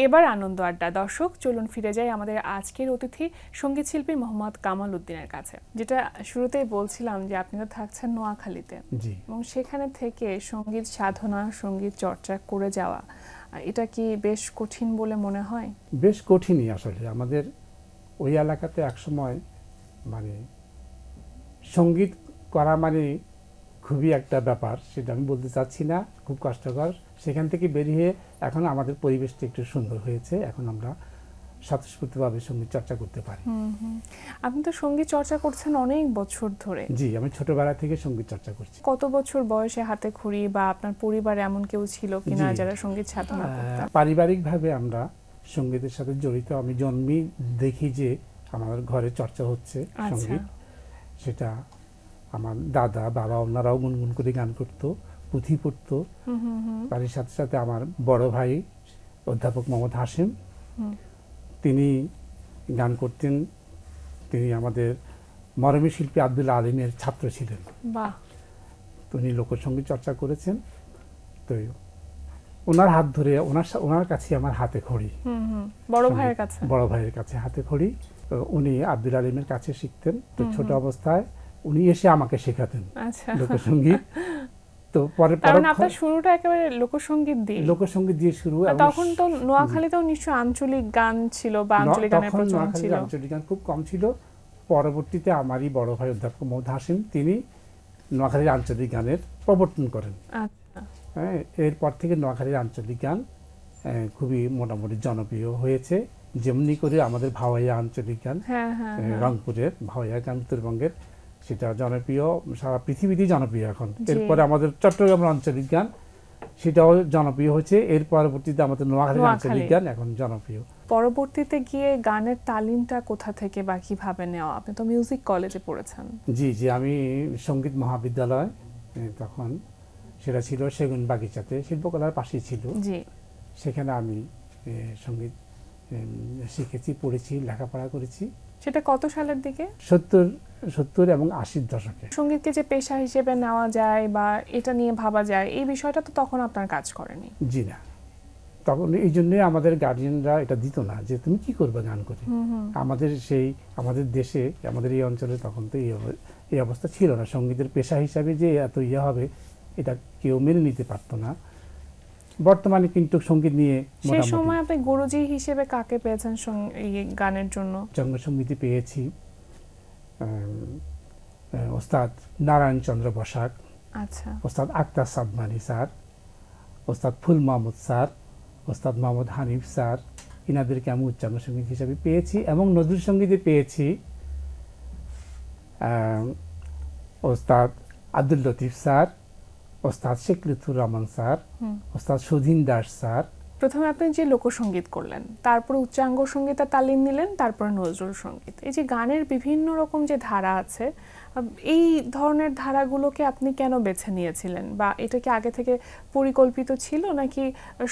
এবার আনন্দ আড্ডা। দর্শক চলুন ফিরে যাই আমাদের আজকের অতিথি সঙ্গীত শিল্পী মোহাম্মদ কামাল উদ্দিনের কাছে। যেটা শুরুতেই বলছিলাম যে আপনি তো থাকছেন নোয়াখালীতে, এবং সেখানে থেকে সঙ্গীত সাধনা, সঙ্গীত চর্চা করে যাওয়া, এটা কি বেশ কঠিন বলে মনে হয়? বেশ কঠিনই আসলে। আমাদের ওই এলাকাতে একসময় মানে সঙ্গীত করা মানে খুবই একটা ব্যাপার, সেটা আমি বলতে চাচ্ছি না, খুব কষ্টকর। সেখান থেকে বেরিয়ে এখন আমাদের পরিবেশটা একটু সুন্দর হয়েছে, এখন আমরা স্বতঃস্ফূর্তভাবে সঙ্গীত চর্চা করতে পারি। আপনি তো সঙ্গীত চর্চা করছেন অনেক বছর ধরে। জি, আমি ছোটবেলা থেকে সঙ্গীত চর্চা করছি। কত বছর বয়সে হাতে খড়ি বা আপনার পরিবারে এমন কেউ ছিল কিনা যারা সঙ্গীত সাধনা করতেন? পারিবারিকভাবে আমরা সঙ্গীতের সাথে জড়িত। আমি জন্মেই দেখি যে আমাদের ঘরে চর্চা হচ্ছে সঙ্গীত। সেটা আমার দাদা বাবা ওনারাও গুনগুন করে গান করতো, পুঁথি পড়তো। তার সাথে সাথে আমার বড় ভাই অধ্যাপক মোহাম্মদ হাশিম, তিনি গান করতেন। তিনি আমাদের মরমী শিল্পী আব্দুল আলিমের ছাত্র ছিলেন। তিনি লোকসঙ্গীত চর্চা করেছেন। তো ওনার হাত ধরে ওনার কাছে আমার হাতে খড়ি, বড় ভাইয়ের কাছে হাতে খড়ি। উনি আব্দুল আলিমের কাছে শিখতেন। তো ছোট অবস্থায় উনি এসে আমাকে শেখাতেন লোকসঙ্গীত। তো পরে আপনার শুরুটা একেবারে লোকসঙ্গীত দিয়ে শুরু। তখন তো নোয়াখালীতেও নিশ্চয়ই আঞ্চলিক গান ছিল বা আঞ্চলিক গানের প্রচলন ছিল। আঞ্চলিক গান খুব কম ছিল। পরবর্তীতে আমারই বড় ভাই অধ্যাপক মোহাম্মদ হাশিম, তিনি নোয়াখালীর আঞ্চলিক গানের প্রবর্তন করেন। হ্যাঁ, এরপর থেকে নোয়াখালীর আঞ্চলিক গান খুবই মোটামুটি জনপ্রিয় হয়েছে। যেমনি করে আমাদের ভাওয়াইয়া আঞ্চলিক গান, রংপুরের ভাওয়াইয়া গান উত্তরবঙ্গের, সেটা জনপ্রিয়, সারা পৃথিবীতেই জনপ্রিয় এখন। এরপরে আমাদের চট্টগ্রামের আঞ্চলিক গান, সেটাও জনপ্রিয় হয়েছে। এর পরবর্তীতে আমাদের নোয়াখালীর আঞ্চলিক গান এখন জনপ্রিয়। পরবর্তীতে গিয়ে গানের তালিমটা কোথা থেকে বা কিভাবে নেওয়া? আপনি তো মিউজিক কলেজে পড়েছেন। জি জি, আমি সঙ্গীত মহাবিদ্যালয়, তখন সেটা ছিল সেগুন বাগিচাতে, শিল্পকলার পাশেই ছিল। সেখানে আমি সঙ্গীত শিখেছি, পড়েছি, লেখাপড়া করেছি। সেটা কত সালের দিকে? 70 এবং 80-র দশকে। সঙ্গীতকে যে পেশা হিসেবে নেওয়া যায় বা এটা নিয়ে ভাবা যায়, এই বিষয়টা তো তখন আপনার কাজ করেনি। জি না, তখন এই জন্যই আমাদের গার্জিয়ানরা এটা দিত না যে তুমি কি করবে গান করে। আমাদের দেশে, আমাদের এই অঞ্চলে তখন তো এই অবস্থা ছিল না। সঙ্গীতের পেশা হিসাবে যে এত হবে, এটা কেউ মেনে নিতে পারতো না। বর্তমানে কিন্তু সঙ্গীত নিয়ে সেই সময় আপনি গুরুজি হিসেবে কাকে পেয়েছেন এই গানের জন্য? সঙ্গীতে পেয়েছি ওস্তাদ নারায়ণ চন্দ্র বসাক, ওস্তাদ আক্তার সাদমানি স্যার, ওস্তাদ ফুল মাহমুদ স্যার, ওস্তাদ মোহাম্মদ হানিফ স্যার, ইনাদেরকে আমি উচ্চাঙ্গ সঙ্গীত হিসাবে পেয়েছি। এবং নজরুল সঙ্গীতে পেয়েছি ওস্তাদ আব্দুল লতিফ স্যার, ওস্তাদ শেখ লুৎফুর রহমান স্যার, ওস্তাদ সুধীন দাস স্যার। প্রথমে আপনি যে লোকসঙ্গীত করলেন, তারপরে উচ্চাঙ্গ সঙ্গীতের তালিম নিলেন, তারপরে নজরুল সঙ্গীত। এই যে গানের বিভিন্ন রকম যে ধারা আছে, এই ধরনের ধারাগুলোকে আপনি কেন বেছে নিয়েছিলেন? বা এটা কি আগে থেকে পরিকল্পিত ছিল, নাকি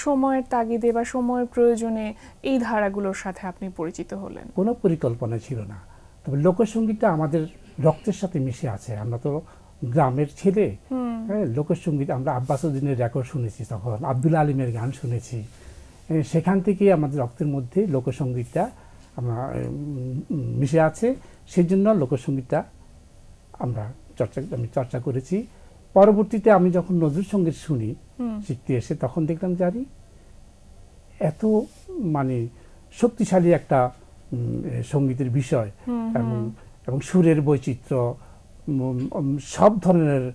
সময়ের তাগিদে বা সময়ের প্রয়োজনে এই ধারাগুলোর সাথে আপনি পরিচিত হলেন? কোনো পরিকল্পনা ছিল না। তবে লোকসঙ্গীতটা আমাদের রক্তের সাথে মিশে আছে। আমরা তো গ্রামের ছেলে। লোকসঙ্গীত আমরা আব্বাস উদ্দিনের রেকর্ড শুনেছি, তখন আব্দুল আলিমের গান শুনেছি। সেখান থেকে আমাদের রক্তের মধ্যে লোকসঙ্গীতটা মিশে আছে। সেই জন্য লোকসঙ্গীতটা আমি চর্চা করেছি। পরবর্তীতে আমি যখন নজরুল সঙ্গীত শুনি শিখতে এসে, তখন দেখলাম জানি এত শক্তিশালী একটা সঙ্গীতের বিষয়, এবং সুরের বৈচিত্র্য, সব ধরনের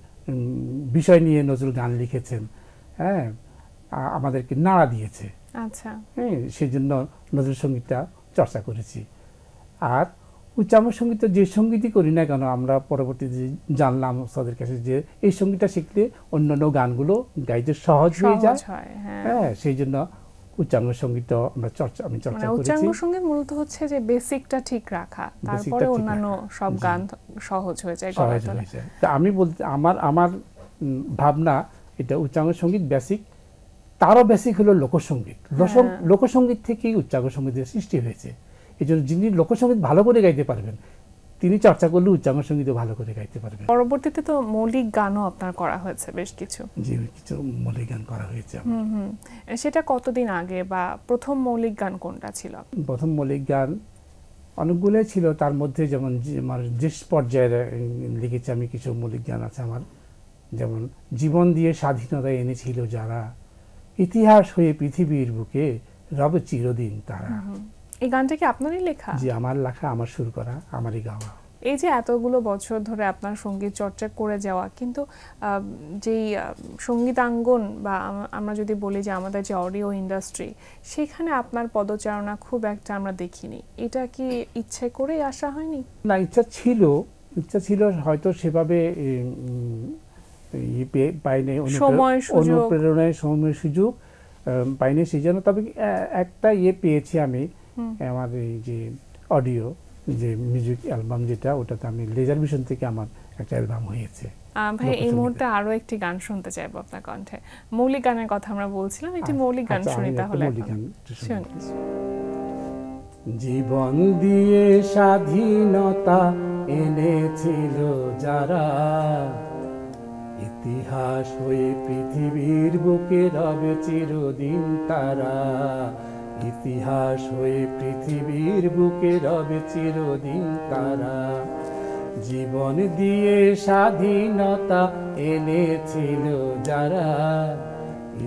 বিষয় নিয়ে নজরুল গান লিখেছেন। হ্যাঁ, আমাদেরকে নাড়া দিয়েছে। সেই জন্য নজরুল সঙ্গীতটা চর্চা করেছি। আর উচ্চাঙ্গ সঙ্গীত যে সঙ্গীতই করি না কেন, আমরা পরবর্তীতে জানলাম ওস্তাদের কাছে যে এই সঙ্গীতটা শিখলে অন্যান্য গানগুলো গাইতে সহজ হয়ে যায়। হ্যাঁ, সেই জন্য উচ্চাঙ্গ সঙ্গীত আমি চর্চা করেছি। উচ্চাঙ্গ সঙ্গীত মূলত হচ্ছে যে বেসিকটা ঠিক রাখা, তারপরে অন্যান্য সব গান সহজ হয়ে যায়। আমি বলতে আমার ভাবনা এটা, উচ্চাঙ্গ সঙ্গীত বেসিক, তারও বেসিক হলো লোকসঙ্গীত। লোকসঙ্গীত থেকেই উচ্চাঙ্গ সঙ্গীতের সৃষ্টি হয়েছে। এই জন্য যিনি লোকসঙ্গীত ভালো করে গাইতে পারবেন, তিনি চর্চা করলে উচ্চাঙ্গ সঙ্গীতও ভালো করে গাইতে পারবেন। পরবর্তীতে তো মৌলিক গানও আপনার করা হয়েছে বেশ কিছু। জি, কিছু মৌলিক গান করা হয়েছে। সেটা কতদিন আগে, বা প্রথম মৌলিক গান কোনটা ছিল? প্রথম মৌলিক গান অনেকগুলোই ছিল, তার মধ্যে যেমন আমার যে পর্যায়ে লিখেছি আমি কিছু মৌলিক গান আছে আমার, যেমন জীবন দিয়ে স্বাধীনতা এনেছিল যারা, ইতিহাস হয়ে পৃথিবীর বুকে রবে চিরদিন তারা। এই গানটা কি আপনারই লেখা? জি, আমার লেখা, আমার সুর করা, আমারই গাওয়া। এই যে এতগুলো বছর ধরে আপনার সঙ্গীত চর্চা করে যাওয়া, কিন্তু যেই সঙ্গীতাঙ্গন বা আমরা যদি বলি যে আমাদের যে অডিও ইন্ডাস্ট্রি, সেখানে আপনার পদচারণা খুব একটা আমরা দেখিনি। এটা কি ইচ্ছে করে আসা হয়নি? না, ইচ্ছা ছিল, হয়তো সেভাবে পাইনি, অনুপ্রেরণায় সময় সুযোগ পাইনি, সেই জন্য। তবে একটা পেয়েছি আমি, আমার এই যে অডিও যে মিউজিক অ্যালবাম যেটা, ওটাতে আমি লেজার ভিশন থেকে আমার একটা অ্যালবাম হয়েছে। ভাই, এই মুহূর্তে আরো একটি গান শুনতে চাইবো আপনার কণ্ঠে। মৌলিক গানের কথা আমরা বলছিলাম, একটি মৌলিক গান শুনি তাহলে। জীবন দিয়ে স্বাধীনতা এনেছিল যারা, ইতিহাস হয়ে পৃথিবীর বুকে রবে চিরদিন তারা, ইতিহাস হয়ে পৃথিবীর বুকে রবে চিরদিন তারা। জীবন দিয়ে স্বাধীনতা এনেছিল যারা,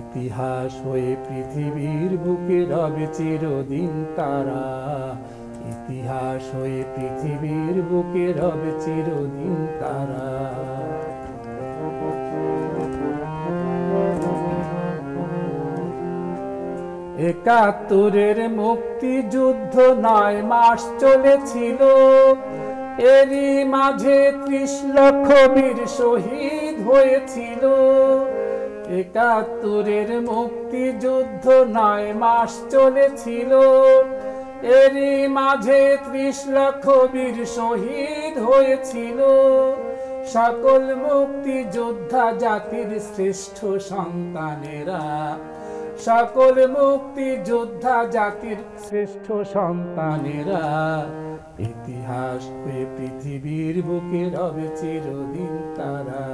ইতিহাস হয়ে পৃথিবীর বুকে রবে চিরদিন তারা, ইতিহাস হয়ে পৃথিবীর বুকে রবে চিরদিন তারা। একাত্তরের মুক্তিযুদ্ধ 9 মাস চলেছিল, এরই মাঝে 30 লক্ষ বীর শহীদ হয়েছিল। একাত্তরের মুক্তিযুদ্ধ 9 মাস চলেছিল, এরই মাঝে 30 লক্ষ বীর শহীদ হয়েছিল। সকল মুক্তিযোদ্ধা জাতির শ্রেষ্ঠ সন্তানেরা, সকল মুক্তিযোদ্ধা জাতির শ্রেষ্ঠ সন্তানেরা, ইতিহাস হয়ে পৃথিবীর বুকে রবে চিরদিন তারা,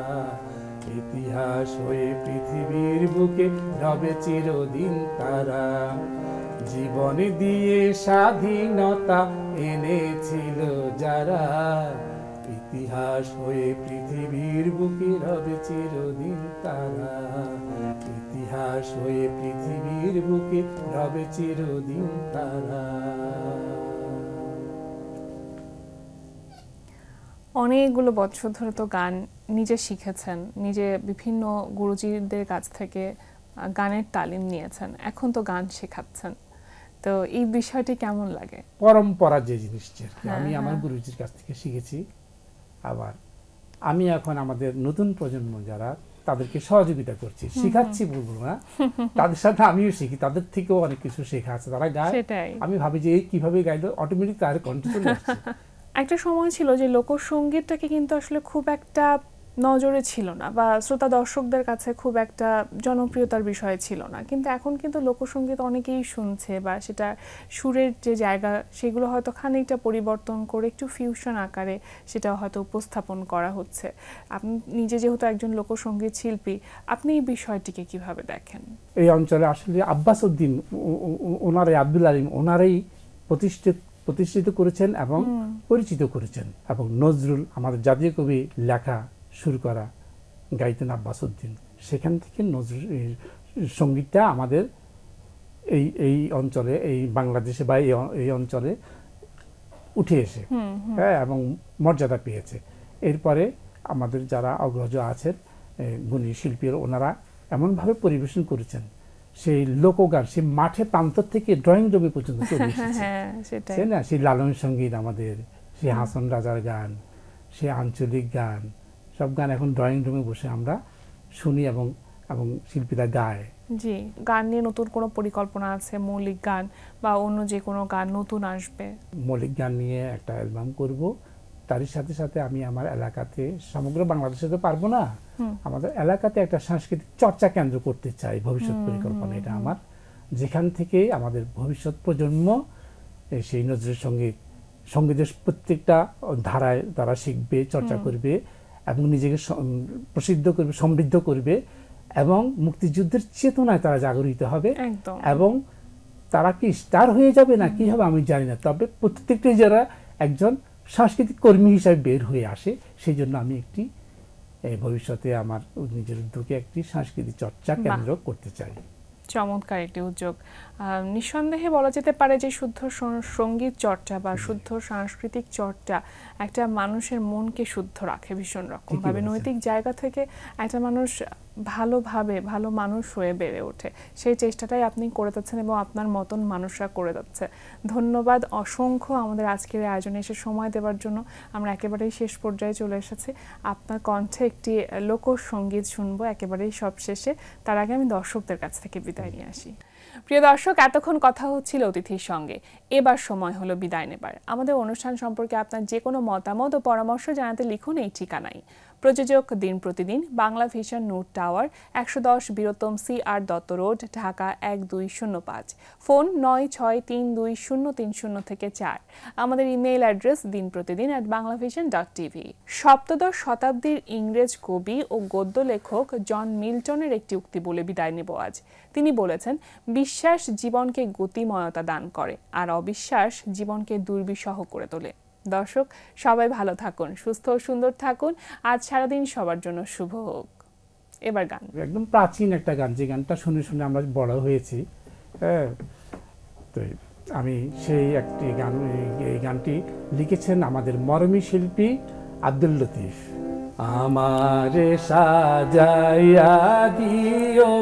ইতিহাস হয়ে পৃথিবীর বুকে রবে চিরদিন তারা। জীবন দিয়ে স্বাধীনতা এনেছিল যারা, ইতিহাস হয়ে পৃথিবীর বুকে রবে চিরদিন তারা, ইতিহাস হয়ে পৃথিবীর বুকে রবে চিরদিন তারা। অনেকগুলো বছর ধরে তো গান নিজে শিখেছেন, নিজে বিভিন্ন গুরুজিদের কাছ থেকে গানের তালিম নিয়েছেন, এখন তো গান শেখাচ্ছেন, তো এই বিষয়টি কেমন লাগে? পরম্পরা যে জিনিসটা আমি আমার গুরুজির কাছ থেকে শিখেছি, আবার আমি এখন আমাদের নতুন প্রজন্ম যারা, তাদেরকে সহযোগিতা করছি, শিখাচ্ছি বলবো না, তাদের সাথে আমিও শিখি, তাদের থেকেও অনেক কিছু শেখা আছে। তারা গায়, আমি ভাবি যে এই কিভাবে গাইলো, অটোমেটিক তার কণ্ঠ চলে আসছে। একটা সময় ছিল যে লোকসঙ্গীতটাকে কিন্তু আসলে খুব একটা নজরে ছিল না, বা শ্রোতা দর্শকদের কাছে খুব একটা জনপ্রিয়তার বিষয় ছিল না, কিন্তু এখন কিন্তু লোকসঙ্গীত অনেকেই শুনছে, বা সেটা সুরের যে জায়গা সেগুলো হয়তো খানিকটা পরিবর্তন করে একটু ফিউশন আকারে সেটা হয়তো উপস্থাপন করা হচ্ছে। আপনি নিজে যেহেতু একজন লোকসঙ্গীত শিল্পী, আপনি এই বিষয়টিকে কিভাবে দেখেন? এই অঞ্চলে আসলে আব্বাস উদ্দিন, ওনারাই, আব্দুল আলিম, ওনারাই প্রতিষ্ঠিত করেছেন এবং পরিচিত করেছেন। এবং নজরুল, আমাদের জাতীয় কবি, লেখা শুরু করা গাইতেন আব্বাস উদ্দিন। সেখান থেকে নজরুল সঙ্গীতটা আমাদের এই অঞ্চলে, এই বাংলাদেশে বা এই অঞ্চলে উঠে এসে, হ্যাঁ, এবং মর্যাদা পেয়েছে। এরপরে আমাদের যারা অগ্রজ আছেন, গুণী শিল্পী, ওনারা এমনভাবে পরিবেশন করেছেন, সেই লোকগান সেই মাঠে প্রান্তর থেকে ড্রয়িং রুমে পর্যন্ত চলে এসেছে, তাই না? সেই লালন সঙ্গীত আমাদের, সেই হাসন রাজার গান, সেই আঞ্চলিক গান, সব গান এখন ড্রয়িং রুমে বসে আমরা শুনি এবং শিল্পীরা গায়। জি, গান নিয়ে নতুন কোনো পরিকল্পনা আছে? মৌলিক গান বা অন্য যে কোনো গান নতুন আসবে? মৌলিক গান নিয়ে একটা অ্যালবাম করব, তারই সাথে সাথে আমি আমার এলাকাতে, সমগ্র বাংলাদেশে তো পারবো না, আমাদের এলাকাতে একটা সাংস্কৃতিক চর্চা কেন্দ্র করতে চাই। ভবিষ্যৎ পরিকল্পনা এটা আমার, যেখান থেকে আমাদের ভবিষ্যৎ প্রজন্ম সেই নজরুল সঙ্গীত সঙ্গীতের প্রত্যেকটা ধারায় তারা শিখবে, চর্চা করবে এবং নিজেকে প্রসিদ্ধ করবে, সমৃদ্ধ করবে এবং মুক্তিযুদ্ধের চেতনায় তারা জাগরিত হবে। এবং তারা কি স্টার হয়ে যাবে না কি হবে আমি জানি না, তবে প্রত্যেকটি যারা একজন সাংস্কৃতিক কর্মী হিসাবে বের হয়ে আসে, সেই জন্য আমি একটি ভবিষ্যতে আমার নিজের উদ্যোগে একটি সাংস্কৃতিক চর্চা কেন্দ্র করতে চাই। চমৎকার একটি উদ্যোগ। নিঃসন্দেহে বলা যেতে পারে যে শুদ্ধ সঙ্গীত চর্চা বা শুদ্ধ সাংস্কৃতিক চর্চা একটা মানুষের মনকে শুদ্ধ রাখে ভীষণ রকমভাবে। নৈতিক জায়গা থেকে একটা মানুষ ভালোভাবে ভালো মানুষ হয়ে বেড়ে ওঠে, সেই চেষ্টাটাই আপনি করে যাচ্ছেন এবং আপনার মতন মানুষরা করে যাচ্ছে। ধন্যবাদ অসংখ্য আমাদের আজকের আয়োজনে এসে সময় দেওয়ার জন্য। আমরা একেবারেই শেষ পর্যায়ে চলে এসেছি। আপনার কণ্ঠে একটি লোকসঙ্গীত শুনবো একেবারেই সব শেষে, তার আগে আমি দর্শকদের কাছ থেকে বিদায় নিয়ে আসি। প্রিয় দর্শক, এতক্ষণ কথা হচ্ছিল অতিথির সঙ্গে, এবার সময় হলো বিদায় নেবার। আমাদের অনুষ্ঠান সম্পর্কে আপনার যে কোনো মতামত ও পরামর্শ জানাতে লিখুন এই ঠিকানায়। প্রযোজক Din Protidin, Bangla Vision, Noor Tower, 110 Birottam CR Dutta Road, Dhaka 1205। Phone 96320303 থেকে 4। আমাদের ইমেইল অ্যাড্রেস dinprotidin@banglavision.tv। সপ্তদশ শতাব্দীর ইংরেজ কবি ও গদ্য লেখক জন মিল্টনের একটি উক্তি বলে বিদায় নেব আজ। তিনি বলেছেন, বিশ্বাস জীবনকে গতিময়তা দান করে আর অবিশ্বাস জীবনকে দুর্বিষহ করে তোলে। দর্শক, সবাই ভালো থাকুন, সুস্থ ও সুন্দর থাকুন। আজ সারাদিন সবার জন্য শুভ হোক। এবার গান, একদম প্রাচীন একটা গান, যে গানটা শুনে শুনে আমরা বড় হয়েছি। হ্যাঁ, তো আমি সেই একটি গান, এই গানটি লিখেছেন আমাদের মরমী শিল্পী আব্দুল লতিফ। আমারে সাজাইয়া দিও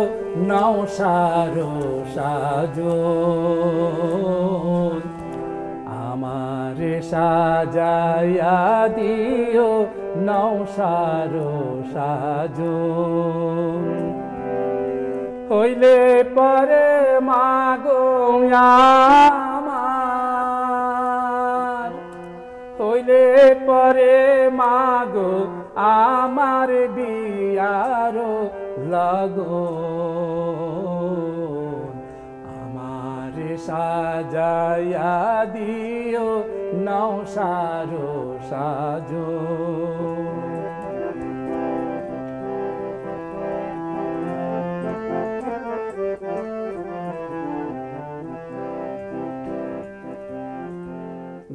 নওশারো সাজন, আমারে সাজাইয়া দিও নওশারো সাজন, হইলে পরে মাগো আমার, হইলে পরে মাগো আমার বিয়ারো লগন, আমারে সাজাইয়া দিও নওশারো সাজন।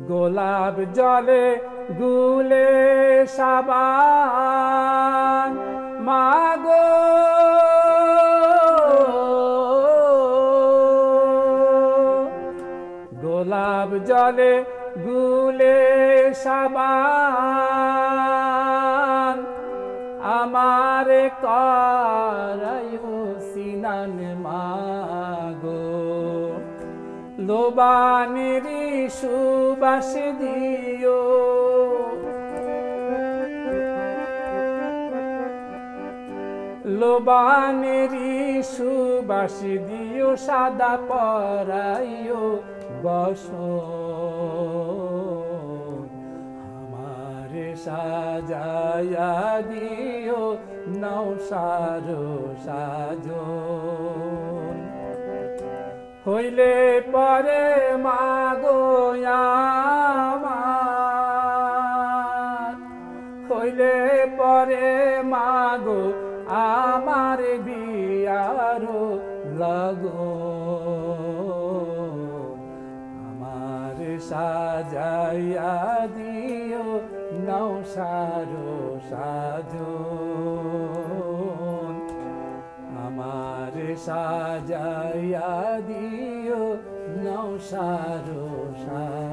গোলাপ জলে গুলে সাবান মাগো, গোলাপ জলে গুলে সাবান, আমারে করাইও সিনান মাগো, লোবানেরি সুবাস দিও, লোবানেরি সুবাস দিও, সাদা পরাইও বসন, আমারে সাজায়া দিও নওশারো সাজন, হইলে পরে মাগো আমার, হইলে পরে মাগো আমার বিয়ারো লগন, আমার সাজাইয়া দিও নওশারো সাজন, আমার সাজাইয়া দিও নওশারো সাজন।